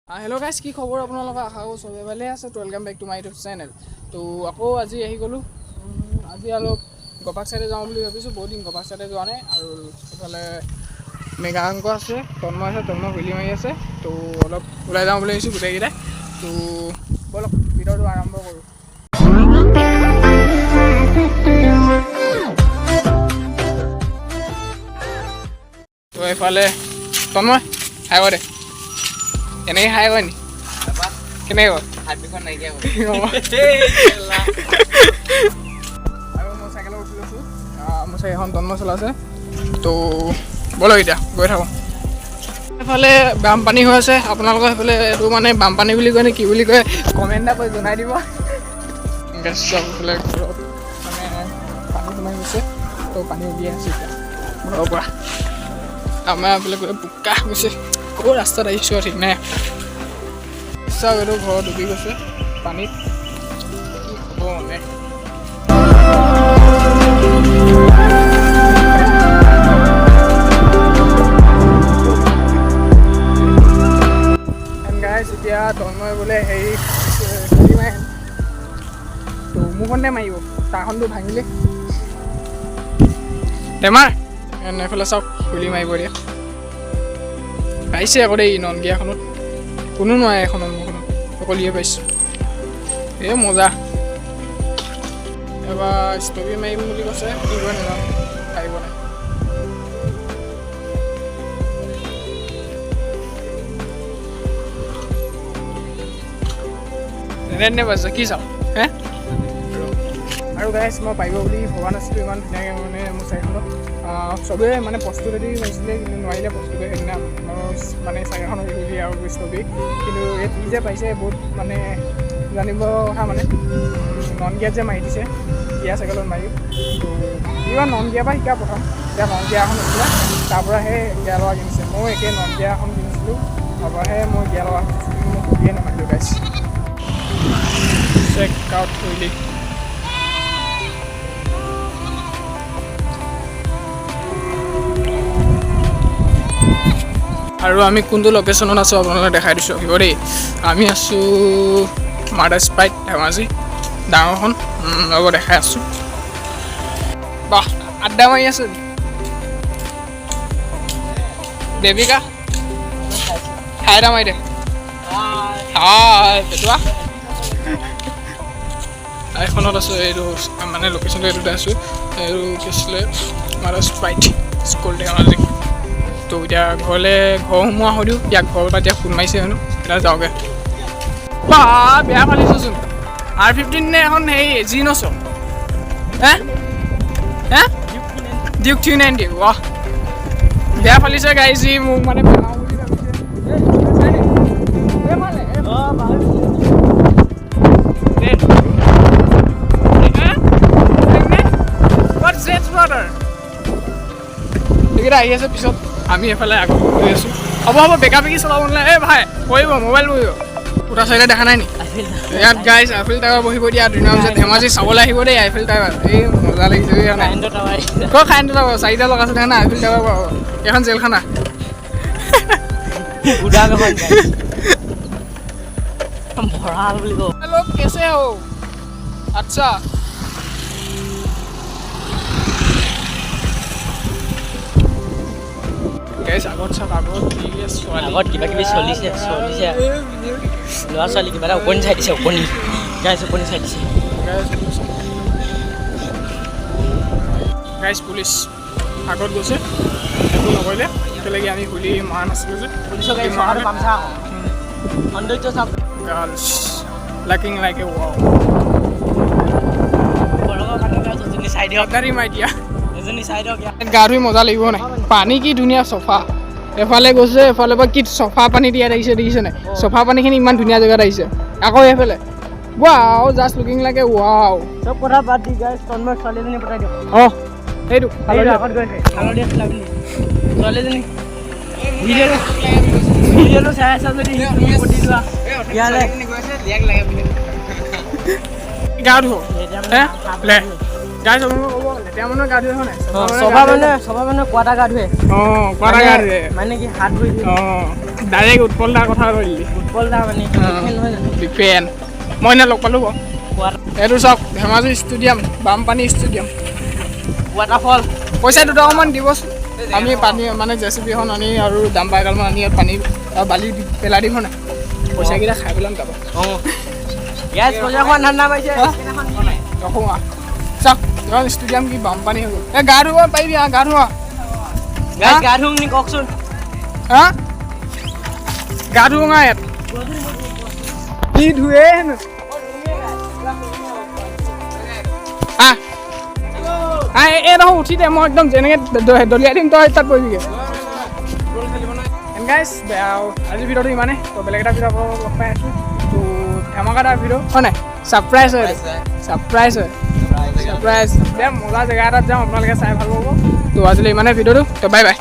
hello guys কি খবৰ আপোনালোকৰ আশা কৰোঁ সবে ভালে আছে তো welcome back to my YouTube channel তো আকৌ আজি আহি গ'লো আজি অলপ গপাক সাইডে যাওঁ বুলি ভাবিছোঁ বহুত দিন গপাক সাইডে যোৱা নাই আৰু এফালে মেঘাংক আছে তন্ময় হুলি মাৰি আছে তো অলপ ওলাই যাওঁ বুলি ভাবিছোঁ গোটেইকেইটাই তো বলক ভিডিঅ'টো আৰম্ভ কৰোঁ তো এফালে তন্ময় হাই কৰে এনেকৈ হাই কৰে নি কেনেকৈ কৰ হাত দুখন নাইকিয়া আৰু মই চাইকেলত উঠি লৈছোঁ মোৰ চাইকেলখন তন্ময় চলাইছে তো ব'লক এতিয়া গৈ থাকোঁ এফালে বানপানী হৈ আছে আপোনালোকৰ সেইফালে এইটো মানে বানপানী বুলি কয় নে কি বুলি কয় কমেণ্ট এটা কৰি জনাই দিব এইফালে ঘৰত মানে পানী সোমাই গৈছে তো পানী উলিয়াই আছে এতিয়া ঘৰৰ পৰা আমাৰ এইফালে গৈ বোকা গৈছে ক'ৰ ৰাস্তাত আহিছোঁ আৰু ঠিক নাই চাওক এইটো ঘৰত ডুবি গৈছে পানীত কি হ'ব মানে গাইছ এতিয়া তন্ময় বোলে হেৰি মাৰে তো মোৰখনতে মাৰিব তাৰখনটো ভাঙিলে বেমাৰ এইফালে চাওক খুলি মাৰিব দিয়া পাইছে আকৌ দেই ননগিয়াখনত কোনো নোৱাৰে এখনত মোৰখনত অকলিয়ে পাইছোঁ এই মজা এবাৰ ষ্টভি মাৰিম বুলি কৈছে কি কয় নাজানো পাৰিব নাই এনে পাইছে কি চাওঁ হে আৰু গাইছ মই পাৰিব বুলি ভবা নাছিলোঁ ইমান ধুনীয়াকৈ মানে মোৰ চাইকেলত চবেই মানে প্ৰস্তুতি মাৰিছিলে কিন্তু নোৱাৰিলে প্ৰস্তুতি সেইদিনা মানে চাইকেলখন হেৰি কৰি আৰু ষ্টভি কিন্তু এই ই যে পাইছে বহুত মানে জানিব কথা মানে নন গিয়াত যে মাৰি দিছে গিয়া চাইকেলত মাৰি তো ইমান নন গিয়াৰ পৰা শিকা প্ৰথম এতিয়া নন গিয়া এখন আছিলে তাৰপৰাহে গিয়া লগা কিনিছে ময়ো একে নন গিয়া এখন কিনিছিলোঁ তাৰপৰাহে মই গিয়া লগা কিন্তু মই সুধিয়ে নামাৰিলোঁ গাইছ চেক আউট কৰিলি আৰু আমি কোনটো লোকেশ্যনত আছোঁ আপোনালোকে দেখাই দিছোঁ আহিব দেই আমি আছোঁ মাৰ্ডাৰ স্প্ৰাইট ধেমাজি ডাঙৰখন ৰ'ব দেখাই আছোঁ বাহ আড্ডা মাৰি আছে দেৱিকা খাই এটা মাৰি দে হাই পেটুৱা এইখনত আছোঁ এইটো মানে লোকেশ্যনটো এইটোতে আছোঁ এইটো কি আছিলে মাৰ্ডাৰ স্প্ৰাইট স্কুল ধেমাজি তো এতিয়া ঘৰলৈ ঘৰ সোমোৱা হৈ দিওঁ ইয়াক ঘৰৰ পৰা এতিয়া ফোন মাৰিছে হেনো এতিয়া যাওঁগৈ বা বেয়া ফালিছোঁচোন R15 নে এখন হেৰি জিনছ হে হে ডিউক 390 ৱাহ বেয়া ফালিছে গাড়ী যি মোক মানে পেলাওঁ বুলি ভাবিছে এইকেইটা আহি আছে পিছত আমি এফালে আগত গৈ আছোঁ হ'ব বেকা বেকি চলাব নালাগে এই ভাই বহিব মোবাইল বহিব উঠা চাইডে দেখা নাই নি ইয়াত গাইছ আইফেল টাৱাৰ বহিব দিয়া দুদিনৰ পিছত ধেমাজি চাবলৈ আহিব দেই আইফেল টাৱাৰ এই মজা লাগিছে ক'ৰ কাৰেণ্ট টাৱাৰ চাৰিটা লগাইছে দেখা নাই আইফেল টাৱাৰ পাব এইখন জেলখানা হেল্ল' কেছে হো আচ্ছা আগত চাওক আগত কিবা কিবি চলিছে ল'ৰা ছোৱালী কিবা এটা ওপনি চাই দিছে ওপনি চাই দিছে গাইছ পুলিচ আগত গৈছে একো নকৰিলে একেলগে আমি গুলি মৰা নাছিলোঁ যে girls lacking like a wow গা ধুই মজা লাগিব নাই পানী কি ধুনীয়া চফা এফালে গৈছে এফালে পৰা কি চফা পানী দিয়াত আহিছে দেখিছে নাই চফা পানীখিনি ইমান ধুনীয়া জেগাত আহিছে আকৌ এইফালে wow just looking like a wow চব কথা বাদ দি গাইছ তন্ময় ছোৱালীজনী পঠাই দিয়ক সেইটো আগত গৈছে ছোৱালীজনী ভিডিঅ'টো চাই আছা যদি পঠি যোৱা ইয়ালৈ গা ধুব গাইছ আপোনালোকে ক'ব লেতেৰা মানুহে গা ধুৱে হয় নাই চবা মানে কোৱাটা গা ধুৱে অঁ কোৱাটা গা ধুৱে মানে কি হাত ধুই দিয়ে অঁ ডাইৰেক্ট উৎপল দাৰ কথা কৈ দিলি ফুটবল দা মানে নহয় জানো বিগ ফেন মই এনে লগ পালোঁ বাৰু কোৱাটা এইটো চাওক ধেমাজি ষ্টেডিয়াম বামপানী ষ্টেডিয়াম ৱাটাৰফল পইচা দুটকামান দিবচোন আমি পানী মানে জেচিবি এখন আনি আৰু ডাম্পাৰ এগালমান আনি ইয়াত পানী আৰু বালি পেলাই দিম নাই পইচাকেইটা খাই পেলাম যাব অঁ ইয়াত পইচা খোৱা ঠাণ্ডা পাইছে ৰখোঁ চাওক এখন ষ্টেডিয়াম কি বামপানী হৈ গ'ল এই গা ধুব পাৰিবি গা ধোৱা গাইছ গা ধুং নি কওকচোন হা গা ধুওঁ ইয়াত কি ধুৱে হেনো এই নহয় উঠি দে মই একদম যেনেকৈ দলিয়াই দিম তই তাত পৰিবিগৈ গাইছ আজিৰ ভিডিঅ'টো ইমানেই তো বেলেগ এটা ভিডিঅ' আপোনালোকক লগ পাই আছোঁ তো ধেমাকাদাৰ ভিডিঅ' হয় নাই ছাৰপ্ৰাইজ হয় ছাৰপ্ৰাইজ বেয়া মজা জেগা এটাত যাম আপোনালোকে চাই ভাল পাব তো আজিলৈ ইমানেই ভিডিঅ'টো তো বাই বাই